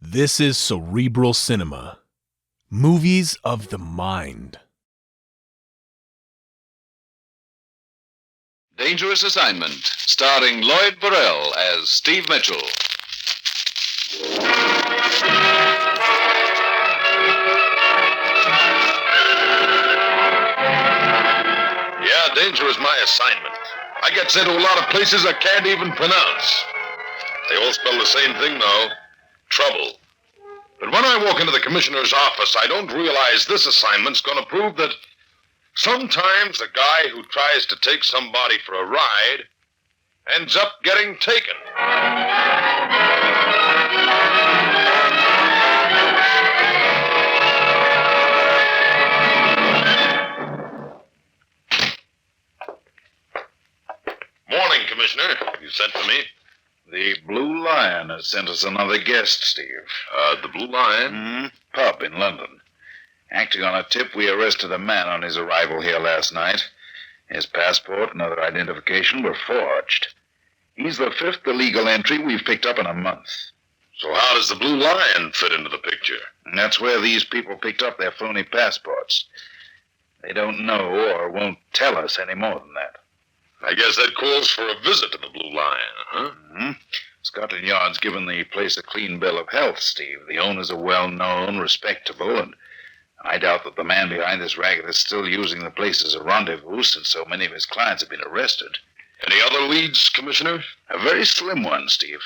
This is Cerebral Cinema. Movies of the mind. Dangerous Assignment, starring Lloyd Burrell as Steve Mitchell. Yeah, danger is my assignment. I get sent to a lot of places I can't even pronounce. They all spell the same thing, though. Trouble. But when I walk into the commissioner's office, I don't realize this assignment's going to prove that sometimes a guy who tries to take somebody for a ride ends up getting taken. Morning, Commissioner. You sent for me? The Blue Lion has sent us another guest, Steve. The Blue Lion? Pub in London. Acting on a tip, we arrested a man on his arrival here last night. His passport and other identification were forged. He's the fifth illegal entry we've picked up in a month. So how does the Blue Lion fit into the picture? And that's where these people picked up their phony passports. They don't know or won't tell us any more than that. I guess that calls for a visit to the Blue Lion, huh? Scotland Yard's given the place a clean bill of health, Steve. The owners are well-known, respectable, and I doubt that the man behind this racket is still using the place as a rendezvous since so many of his clients have been arrested. Any other leads, Commissioner? A very slim one, Steve.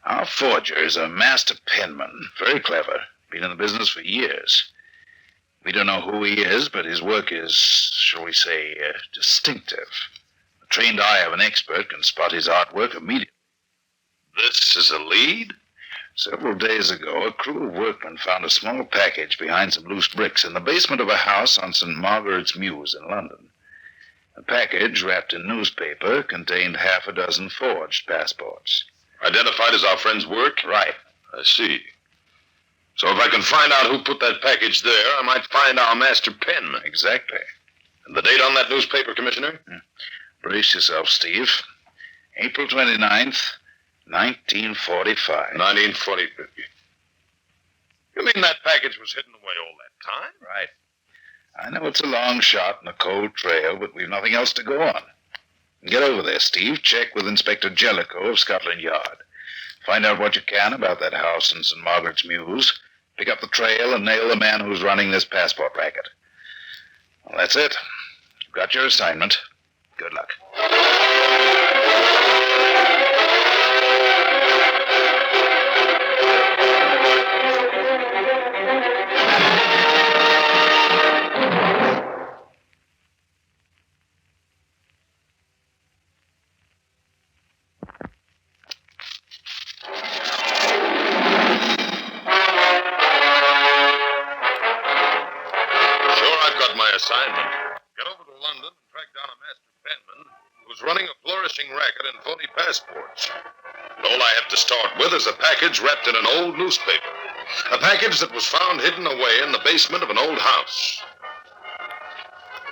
Our forger is a master penman, very clever, been in the business for years. We don't know who he is, but his work is, shall we say, distinctive. The trained eye of an expert can spot his artwork immediately. This is a lead? Several days ago, a crew of workmen found a small package behind some loose bricks in the basement of a house on St. Margaret's Mews in London. The package, wrapped in newspaper, contained half a dozen forged passports. Identified as our friend's work? Right. I see. So if I can find out who put that package there, I might find our master penman. Exactly. And the date on that newspaper, Commissioner? Brace yourself, Steve. April 29th, 1945. 1940. You mean that package was hidden away all that time? Right. I know it's a long shot and a cold trail, but we've nothing else to go on. Get over there, Steve. Check with Inspector Jellicoe of Scotland Yard. Find out what you can about that house in St. Margaret's Mews. Pick up the trail and nail the man who's running this passport racket. Well, that's it. You've got your assignment. Good luck. Assignment. Get over to London and track down a master penman who's running a flourishing racket in phony passports. And all I have to start with is a package wrapped in an old newspaper. A package that was found hidden away in the basement of an old house.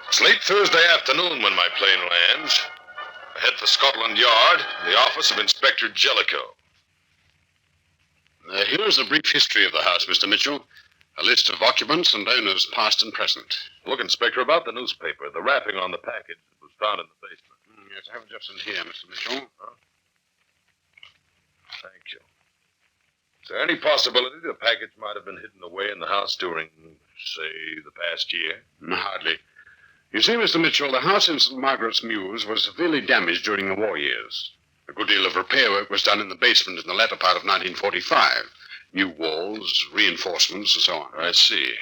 It's late Thursday afternoon when my plane lands. I head for Scotland Yard, the office of Inspector Jellicoe. Here's a brief history of the house, Mr. Mitchell. A list of occupants and owners past and present. Look, Inspector, about the newspaper, the wrapping on the package that was found in the basement. Yes, I have it just in here, Mr. Mitchell. Thank you. Is there any possibility the package might have been hidden away in the house during, say, the past year? Hardly. You see, Mr. Mitchell, the house in St. Margaret's Mews was severely damaged during the war years. A good deal of repair work was done in the basement in the latter part of 1945. New walls, reinforcements, and so on. I see.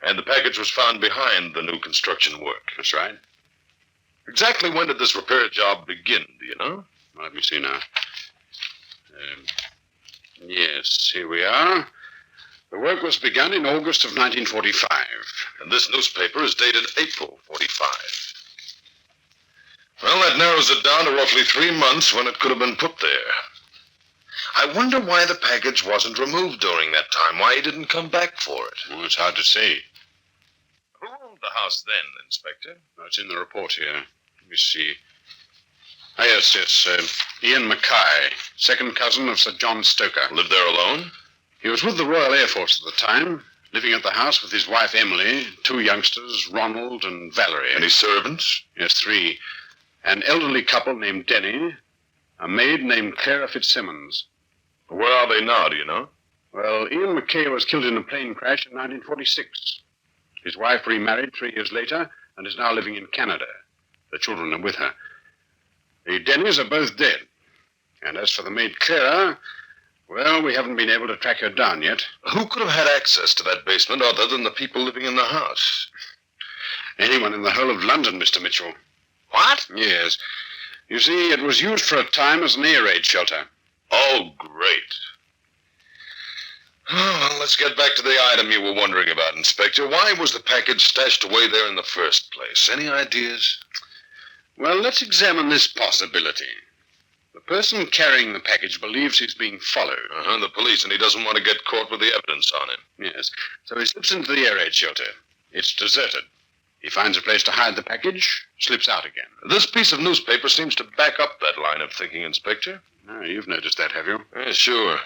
And the package was found behind the new construction work. That's right. Exactly when did this repair job begin, do you know? Well, let me see now. Yes, here we are. The work was begun in August of 1945. And this newspaper is dated April 45. Well, that narrows it down to roughly 3 months when it could have been put there. I wonder why the package wasn't removed during that time, why he didn't come back for it. Well, it's hard to say. Who owned the house then, Inspector? No, it's in the report here. Let me see. Yes. Ian Mackay, second cousin of Sir John Stoker. Lived there alone? He was with the Royal Air Force at the time, living at the house with his wife Emily, 2 youngsters, Ronald and Valerie. Any servants? Yes, 3. An elderly couple named Denny, a maid named Clara Fitzsimmons. Where are they now, do you know? Well, Ian McKay was killed in a plane crash in 1946. His wife remarried 3 years later and is now living in Canada. The children are with her. The Dennys are both dead. And as for the maid Clara, well, we haven't been able to track her down yet. Who could have had access to that basement other than the people living in the house? Anyone in the whole of London, Mr. Mitchell. What? Yes. You see, it was used for a time as an air raid shelter. Oh, great. Well, let's get back to the item you were wondering about, Inspector. Why was the package stashed away there in the first place? Any ideas? Well, let's examine this possibility. The person carrying the package believes he's being followed. The police, and he doesn't want to get caught with the evidence on him. Yes. So he slips into the air raid shelter. It's deserted. He finds a place to hide the package, slips out again. This piece of newspaper seems to back up that line of thinking, Inspector. Oh, you've noticed that, have you? Yeah, sure.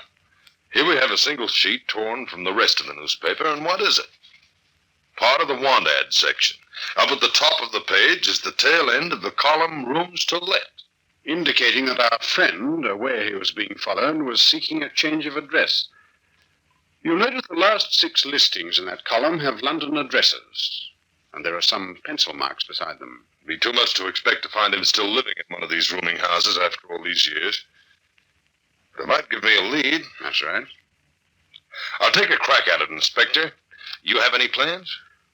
Here we have a single sheet torn from the rest of the newspaper, and what is it? Part of the want ad section. Up at the top of the page is the tail end of the column Rooms to Let. Indicating that our friend, aware he was being followed, was seeking a change of address. You'll notice the last 6 listings in that column have London addresses, and there are some pencil marks beside them. Be too much to expect to find him still living in one of these rooming houses after all these years. That might give me a lead. That's right. I'll take a crack at it, Inspector. You have any plans?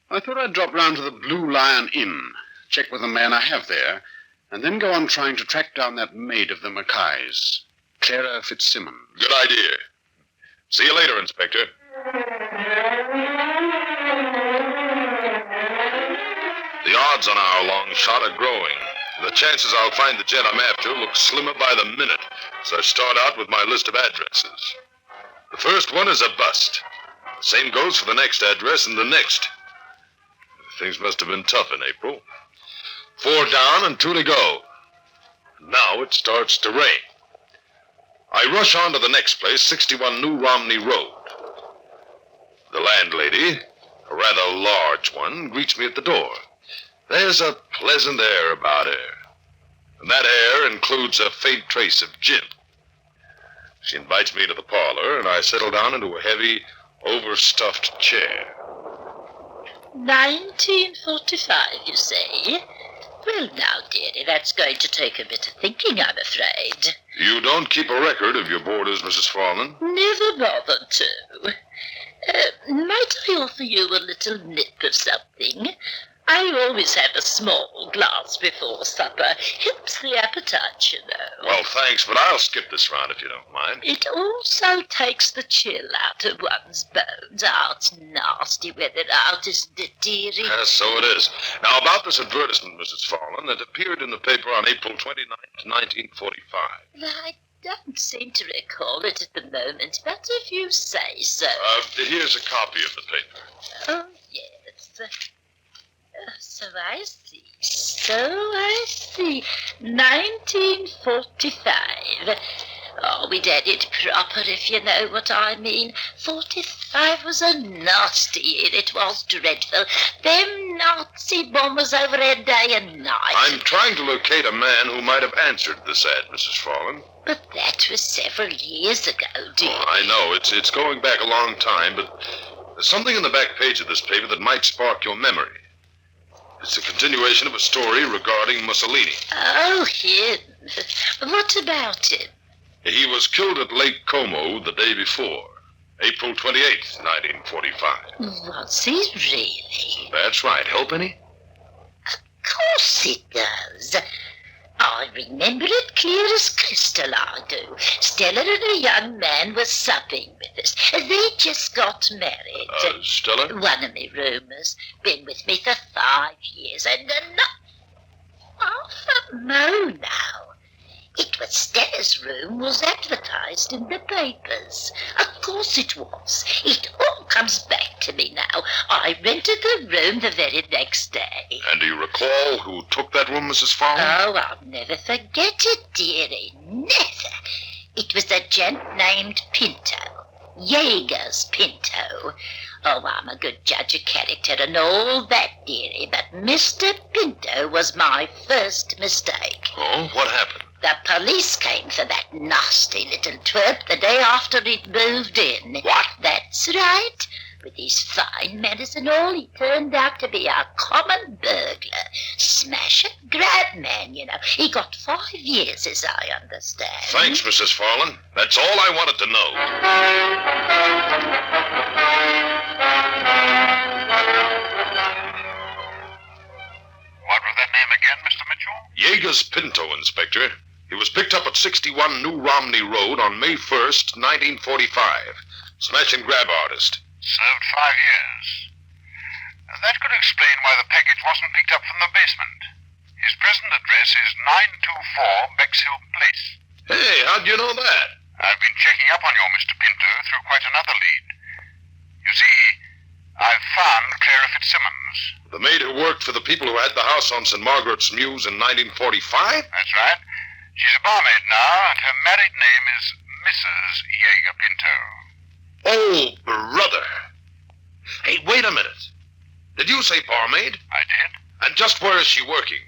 I thought I'd drop round to the Blue Lion Inn, check with the man I have there, and then go on trying to track down that maid of the Mackays, Clara Fitzsimmons. Good idea. See you later, Inspector. The odds on our long shot are growing. The chances I'll find the gent I'm after look slimmer by the minute, so I start out with my list of addresses. The first one is a bust. The same goes for the next address and the next. Things must have been tough in April. 4 down and 2 to go. Now it starts to rain. I rush on to the next place, 61 New Romney Road. The landlady, a rather large one, greets me at the door. There's a pleasant air about her, and that air includes a faint trace of gin. She invites me to the parlor, and I settle down into a heavy, overstuffed chair. 1945, you say? Well, now, dearie, that's going to take a bit of thinking, I'm afraid. You don't keep a record of your boarders, Mrs. Farman? Never bothered to. Might I offer you a little nip of something? I always have a small glass before supper. Helps the appetite, you know. Well, thanks, but I'll skip this round if you don't mind. It also takes the chill out of one's bones. Oh, it's nasty weather out, isn't it, dearie? Yes, so it is. Now, about this advertisement, Mrs. Farman, that appeared in the paper on April 29th, 1945. Well, I don't seem to recall it at the moment, but if you say so. Here's a copy of the paper. Oh, yes. So I see. 1945. Oh, we'd had it proper, if you know what I mean. 45 was a nasty year. It was dreadful. Them Nazi bombers over here day and night. I'm trying to locate a man who might have answered this ad, Mrs. Farman. But that was several years ago, dear. Oh, I know. It's going back a long time, but there's something in the back page of this paper that might spark your memory. It's a continuation of a story regarding Mussolini. Oh, him. What about him? He was killed at Lake Como the day before, April 28th, 1945. Was he really? That's right. Help any? Of course it does. I remember it clear as crystal, I do. Stella and a young man were supping with us. They just got married. Stella? One of me roomers. Been with me for 5 years, and not half a mo now. It was Stella's room was advertised in the papers. Of course it was. It all comes back to me now. I rented the room the very next day. And do you recall who took that room, Mrs. Farman? Oh, I'll never forget it, dearie. Never. It was a gent named Pinto. Jaeger's Pinto. Oh, I'm a good judge of character and all that, dearie, but Mr. Pinto was my first mistake. Oh, what happened? The police came for that nasty little twerp the day after he'd moved in. What? That's right. With his fine manners and all, he turned out to be a common burglar. Smash and grab man, you know. He got 5 years, as I understand. Thanks, Mrs. Farland. That's all I wanted to know. What was that name again, Mr. Mitchell? Jaeger's Pinto, Inspector. He was picked up at 61 New Romney Road on May 1st, 1945. Smash and grab artist. Served 5 years. That could explain why the package wasn't picked up from the basement. His present address is 924 Bexhill Place. Hey, how'd you know that? I've been checking up on your Mr. Pinto through quite another lead. You see, I've found Clara Fitzsimmons. The maid who worked for the people who had the house on St. Margaret's Mews in 1945? That's right. She's a barmaid now, and her married name is Mrs. Jaeger Pinto. Oh, brother. Hey, wait a minute. Did you say barmaid? I did. And just where is she working?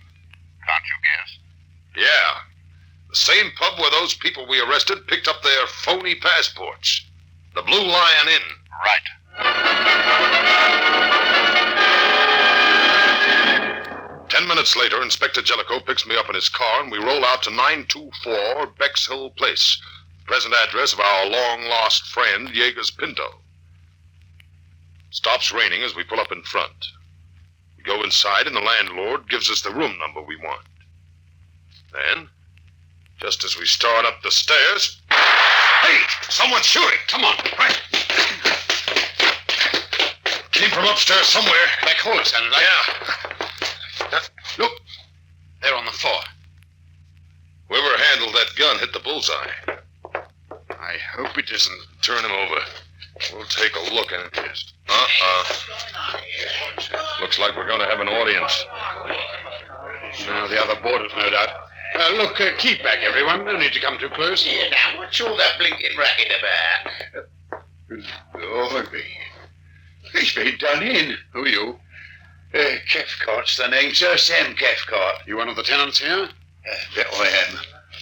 Can't you guess? Yeah. The same pub where those people we arrested picked up their phony passports. The Blue Lion Inn. Right. 10 minutes later, Inspector Jellicoe picks me up in his car, and we roll out to 924 Bexhill Place, the present address of our long-lost friend, Jaeger's Pinto. Stops raining as we pull up in front. We go inside, and the landlord gives us the room number we want. Then, just as we start up the stairs... Hey! Someone's shooting! Come on! Right! Came from upstairs somewhere. Back hall, it sounded like. Yeah. Look, they're on the floor. Whoever handled that gun hit the bullseye. I hope it isn't. Turn him over. We'll take a look at it. Yes. Looks like we're going to have an audience. Now the other boarders, no doubt. Look, keep back, everyone. No need to come too close. Yeah, now, what's all that blinking racket about? Blimey. He's been done in. Who are you? Cathcart's the name, sir. Sam Cathcart. You one of the tenants here? That I am.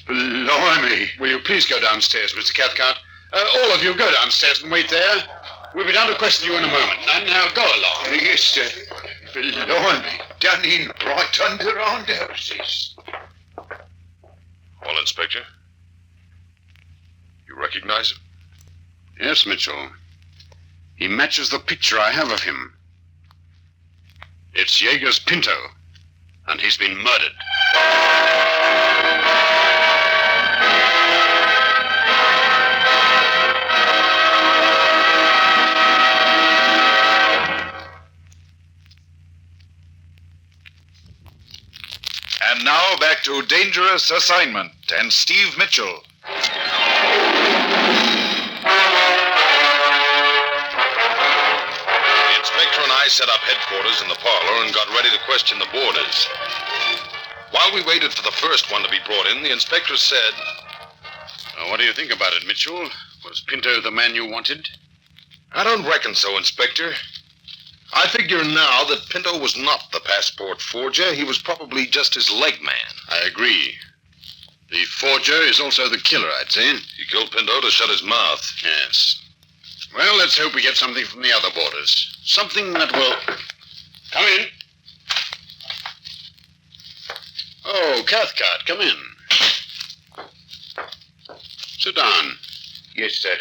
Blimey. Will you please go downstairs, Mr. Cathcart? All of you go downstairs and wait there. We'll be down to question you in a moment. Now go along. Yes, sir. Blimey. Done in right under our noses. Well, Inspector? You recognize him? Yes, Mitchell. He matches the picture I have of him. It's Jaeger's Pinto, and he's been murdered. And now back to Dangerous Assignment and Steve Mitchell. The inspector and I set up headquarters in the parlor and got ready to question the boarders. While we waited for the first one to be brought in, the inspector said, What do you think about it, Mitchell? Was Pinto the man you wanted? I don't reckon so, Inspector. I figure now that Pinto was not the passport forger. He was probably just his leg man. I agree. The forger is also the killer, I'd say. He killed Pinto to shut his mouth. Yes. Well, let's hope we get something from the other boarders. Something that will... Come in. Oh, Cathcart, come in. Sit down. Yes, sir.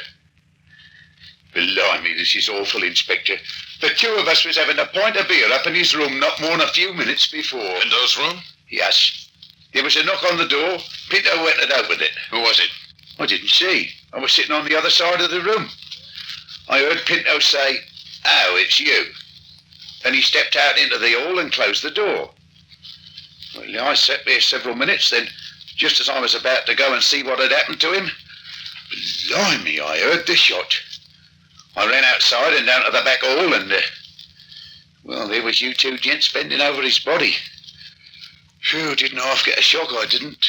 Blimey, this is awful, Inspector. The two of us was having a pint of beer up in his room not more than a few minutes before. Pinto's room? Yes. There was a knock on the door. Pinto went and opened it. Who was it? I didn't see. I was sitting on the other side of the room. I heard Pinto say, "Oh, it's you." And he stepped out into the hall and closed the door. Well, I sat there several minutes, then just as I was about to go and see what had happened to him, blimey, I heard the shot. I ran outside and down to the back hall and, well, there was you two gents bending over his body. Phew, didn't half get a shock, I didn't.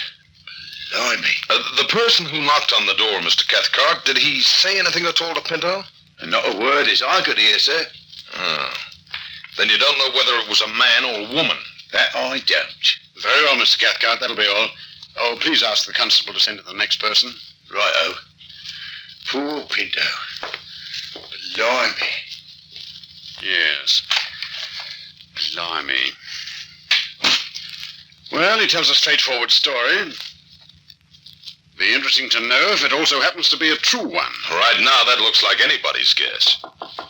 Blimey. The person who knocked on the door, Mr. Cathcart, did he say anything at all to Pinto? Not a word as I could hear, sir. Oh. Then you don't know whether it was a man or a woman? That I don't. Very well, Mr. Cathcart, that'll be all. Oh, please ask the constable to send to the next person. Righto. Poor Pinto. Blimey. Yes. Blimey. Well, he tells a straightforward story. Be interesting to know if it also happens to be a true one. Right now, that looks like anybody's guess.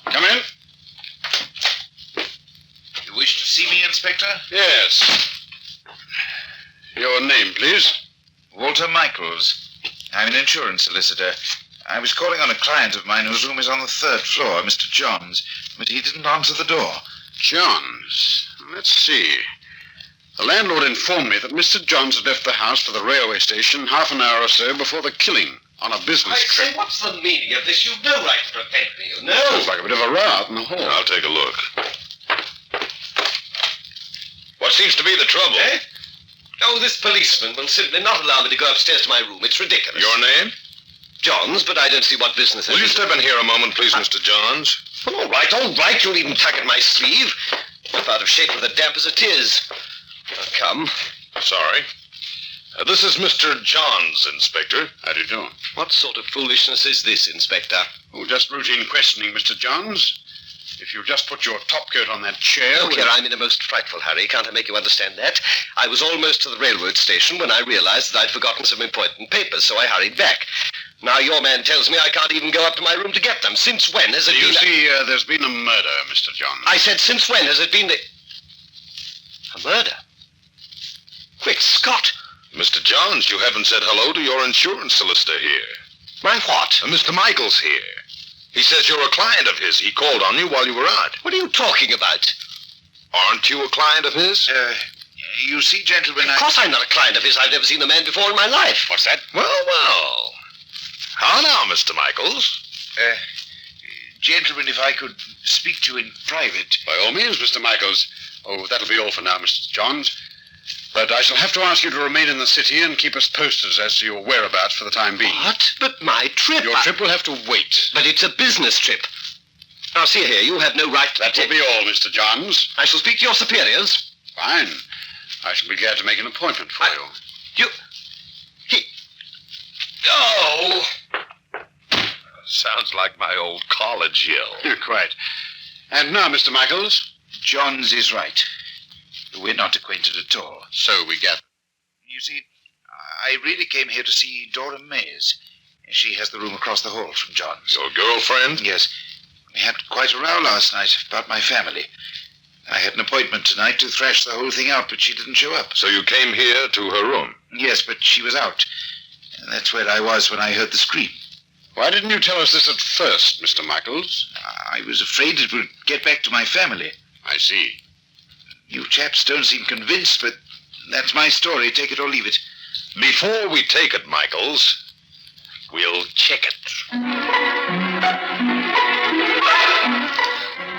Come in. You wish to see me, Inspector? Yes. Your name, please. Walter Michaels. I'm an insurance solicitor. I was calling on a client of mine whose room is on the 3rd floor, Mr. Johns, but he didn't answer the door. Johns. Let's see. The landlord informed me that Mr. Johns had left the house for the railway station half an hour or so before the killing on a business trip. What's the meaning of this? You've no right to protect me, you know. Sounds like a bit of a row out in the hall. I'll take a look. What seems to be the trouble? Eh? Oh, this policeman will simply not allow me to go upstairs to my room. It's ridiculous. Your name? Johns, but I don't see what business it Will you is. step in here a moment, please, Mr. Johns? Well, all right. You'll even tug at my sleeve. I'm out of shape with the damp as it is. Now, come. Sorry. This is Mr. Johns, Inspector. How do you do? What sort of foolishness is this, Inspector? Oh, just routine questioning, Mr. Johns. If you'll just put your topcoat on that chair... Look here, I'm in a most frightful hurry. Can't I make you understand that? I was almost to the railroad station when I realized that I'd forgotten some important papers, so I hurried back. Now your man tells me I can't even go up to my room to get them. Since when has it been... You see, there's been a murder, Mr. Johns. I said, since when has it been a murder? Great Scott! Mr. Johns, you haven't said hello to your insurance solicitor here. My what? Mr. Michaels here. He says you're a client of his. He called on you while you were out. What are you talking about? Aren't you a client of his? You see, gentlemen, Of course I'm not a client of his. I've never seen the man before in my life. What's that? Well. How now, Mr. Michaels? Gentlemen, if I could speak to you in private. By all means, Mr. Michaels. Oh, that'll be all for now, Mr. Johns. But I shall have to ask you to remain in the city and keep us posted as to your whereabouts for the time being. What? But my trip... Your trip will have to wait. But it's a business trip. Now, see here, you have no right to... That will be all, Mr. Johns. I shall speak to your superiors. Fine. I shall be glad to make an appointment for you. Oh! Sounds like my old college yell. Quite. And now, Mr. Michaels. Johns is right. We're not acquainted at all. So we gather. You see, I really came here to see Dora Mays. She has the room across the hall from John's. Your girlfriend? Yes. We had quite a row last night about my family. I had an appointment tonight to thrash the whole thing out, but she didn't show up. So you came here to her room? Yes, but she was out. And that's where I was when I heard the scream. Why didn't you tell us this at first, Mr. Michaels? I was afraid it would get back to my family. I see. You chaps don't seem convinced, but that's my story. Take it or leave it. Before we take it, Michaels, we'll check it.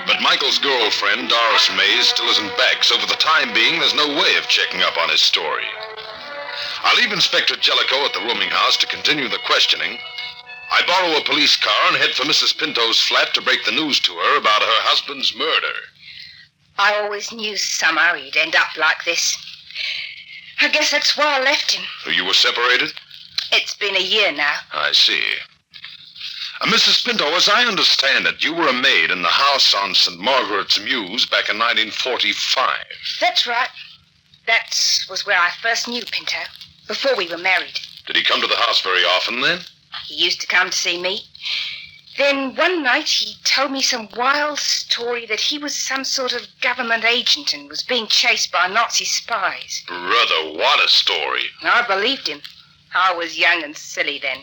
But Michael's girlfriend, Doris Mays, still isn't back, so for the time being, there's no way of checking up on his story. I'll leave Inspector Jellicoe at the rooming house to continue the questioning. I borrow a police car and head for Mrs. Pinto's flat to break the news to her about her husband's murder. I always knew somehow he'd end up like this. I guess that's why I left him. You were separated? It's been a year now. I see. Mrs. Pinto, as I understand it, you were a maid in the house on St. Margaret's Mews back in 1945. That's right. That was where I first knew Pinto, before we were married. Did he come to the house very often then? He used to come to see me. Then one night he told me some wild story that he was some sort of government agent and was being chased by Nazi spies. Brother, what a story. I believed him. I was young and silly then.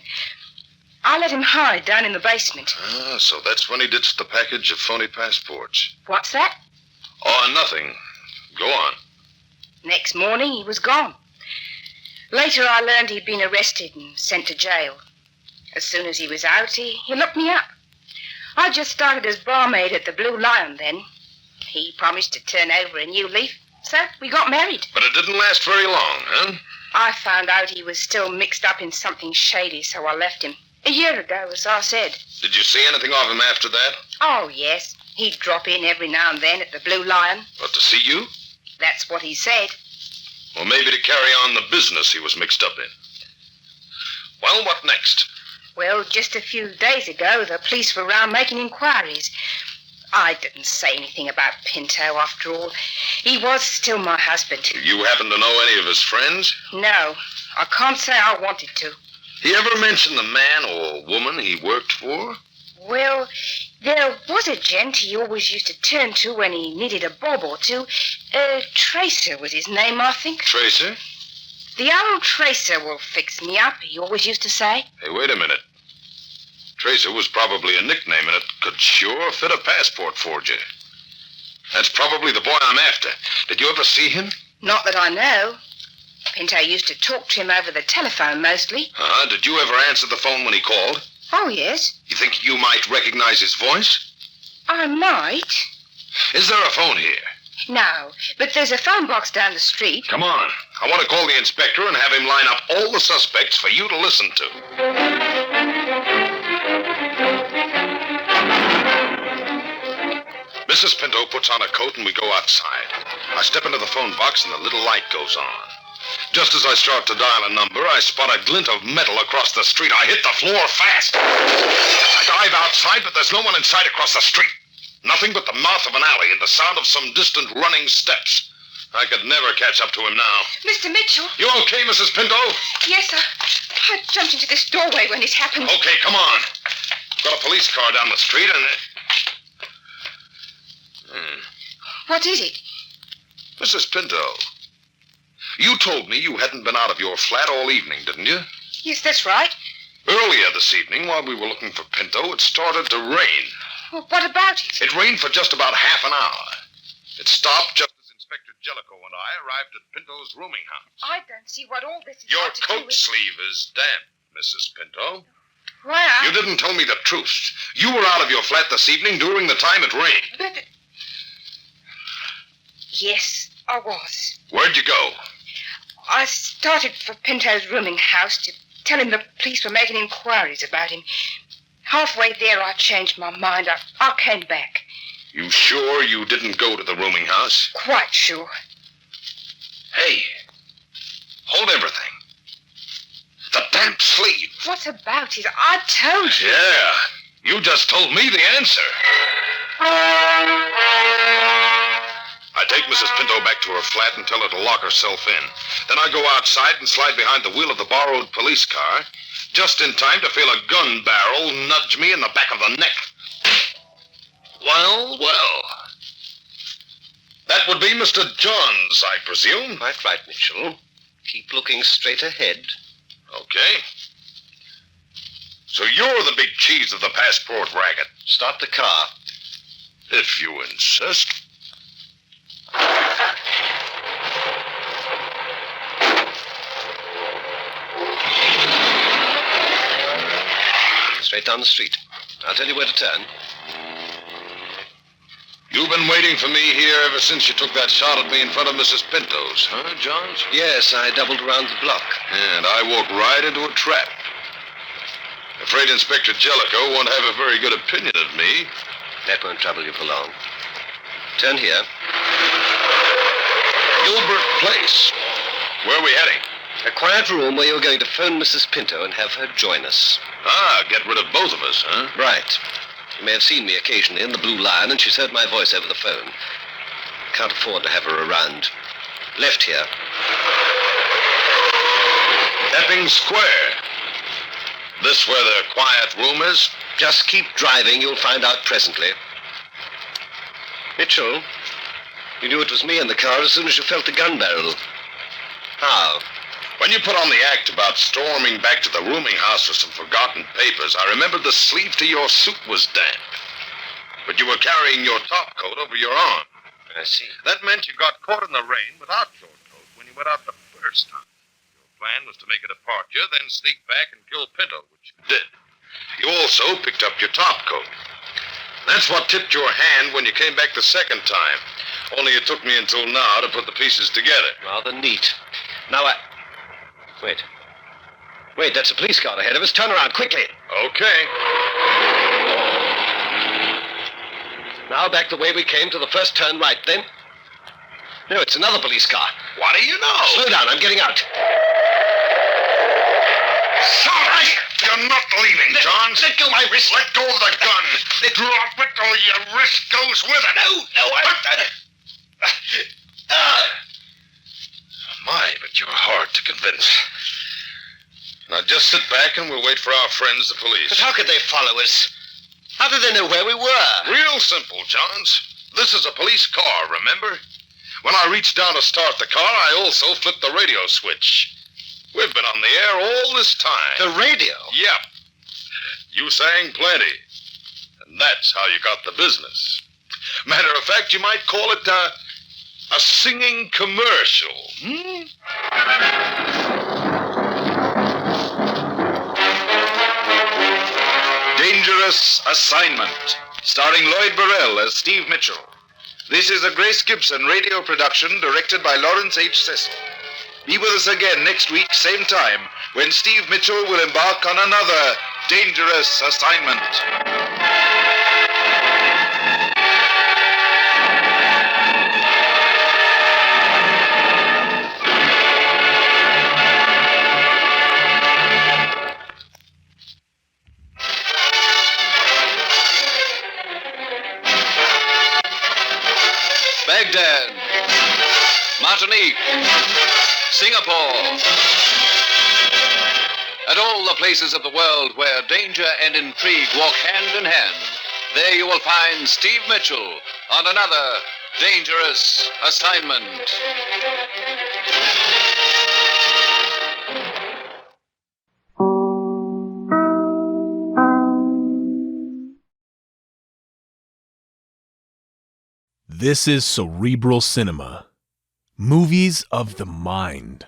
I let him hide down in the basement. Ah, so that's when he ditched the package of phony passports. What's that? Oh, nothing. Go on. Next morning he was gone. Later I learned he'd been arrested and sent to jail. As soon as he was out, he looked me up. I just started as barmaid at the Blue Lion then. He promised to turn over a new leaf, So we got married. But it didn't last very long, huh? I found out he was still mixed up in something shady, so I left him. A year ago, as I said. Did you see anything of him after that? Oh, yes. He'd drop in every now and then at the Blue Lion. But to see you? That's what he said. Or maybe to carry on the business he was mixed up in. Well, what next? Well, just a few days ago, the police were round making inquiries. I didn't say anything about Pinto, after all. He was still my husband. You happen to know any of his friends? No, I can't say I wanted to. He ever mention the man or woman he worked for? Well, there was a gent he always used to turn to when he needed a bob or two. Tracer was his name, I think. Tracer? The old Tracer will fix me up, he always used to say. Hey, wait a minute. Tracer was probably a nickname, and it could sure fit a passport forger. That's probably the boy I'm after. Did you ever see him? Not that I know. Pinto used to talk to him over the telephone mostly. Did you ever answer the phone when he called? Oh, yes. You think you might recognize his voice? I might. Is there a phone here? No, but there's a phone box down the street. Come on. I want to call the inspector and have him line up all the suspects for you to listen to. Mrs. Pinto puts on a coat and we go outside. I step into the phone box and the little light goes on. Just as I start to dial a number, I spot a glint of metal across the street. I hit the floor fast. I dive outside, but there's no one in sight across the street. Nothing but the mouth of an alley and the sound of some distant running steps. I could never catch up to him now. Mr. Mitchell? You okay, Mrs. Pinto? Yes, sir. I jumped into this doorway when it happened. Okay, come on. Got a police car down the street and... What is it? Mrs. Pinto, you told me you hadn't been out of your flat all evening, didn't you? Yes, that's right. Earlier this evening, while we were looking for Pinto, it started to rain. Well, what about it? It rained for just about half an hour. It stopped just as Inspector Jellicoe and I arrived at Pinto's rooming house. I don't see what all this is Your got to do coat with... sleeve is damp, Mrs. Pinto. Why, You didn't tell me the truth. You were out of your flat this evening during the time it rained. But... Yes, I was. Where'd you go? I started for Pinto's rooming house to tell him the police were making inquiries about him. Halfway there, I changed my mind. I came back. You sure you didn't go to the rooming house? Quite sure. Hey, hold everything. The damp sleeve. What about it? I told you. Yeah, you just told me the answer. I take Mrs. Pinto back to her flat and tell her to lock herself in. Then I go outside and slide behind the wheel of the borrowed police car, just in time to feel a gun barrel nudge me in the back of the neck. Well, well. That would be Mr. Johns, I presume. Quite right, Mitchell. Keep looking straight ahead. Okay. So you're the big cheese of the passport racket. Start the car. If you insist. Straight down the street. I'll tell you where to turn. You've been waiting for me here ever since you took that shot at me in front of Mrs. Pinto's, huh, Johns? Yes, I doubled around the block. And I walked right into a trap. Afraid Inspector Jellicoe won't have a very good opinion of me. That won't trouble you for long. Turn here. Gilbert Place. Where are we heading? A quiet room where you're going to phone Mrs. Pinto and have her join us. Get rid of both of us, huh? Right. You may have seen me occasionally in the Blue Lion, and she's heard my voice over the phone. Can't afford to have her around. Left here. Epping Square. This where the quiet room is? Just keep driving. You'll find out presently. Mitchell, you knew it was me in the car as soon as you felt the gun barrel. How? When you put on the act about storming back to the rooming house for some forgotten papers, I remembered the sleeve to your suit was damp. But you were carrying your top coat over your arm. I see. That meant you got caught in the rain without your coat when you went out the first time. Your plan was to make a departure, then sneak back and kill Pinto, which you did. You also picked up your top coat. That's what tipped your hand when you came back the second time. Only it took me until now to put the pieces together. Rather neat. Now Wait. Wait, that's a police car ahead of us. Turn around, quickly. Okay. Now back the way we came to the first turn right, then. No, it's another police car. What do you know? Slow down, I'm getting out. Sorry! You're not leaving, Johns. Let go my wrist. Let go of the gun. Drop it or your wrist goes with it. No, My, but you're hard to convince. Now just sit back and we'll wait for our friends, the police. But how could they follow us? How did they know where we were? Real simple, Johns. This is a police car, remember? When I reached down to start the car, I also flipped the radio switch. We've been on the air all this time. The radio? Yep. You sang plenty. And that's how you got the business. Matter of fact, you might call it a singing commercial. Dangerous Assignment, starring Lloyd Burrell as Steve Mitchell. This is a Grace Gibson radio production directed by Lawrence H. Cecil. Be with us again next week, same time, when Steve Mitchell will embark on another dangerous assignment. Baghdad, Martinique, Singapore, and all the places of the world where danger and intrigue walk hand in hand. There you will find Steve Mitchell on another dangerous assignment. This is Cerebral Cinema. Movies of the Mind.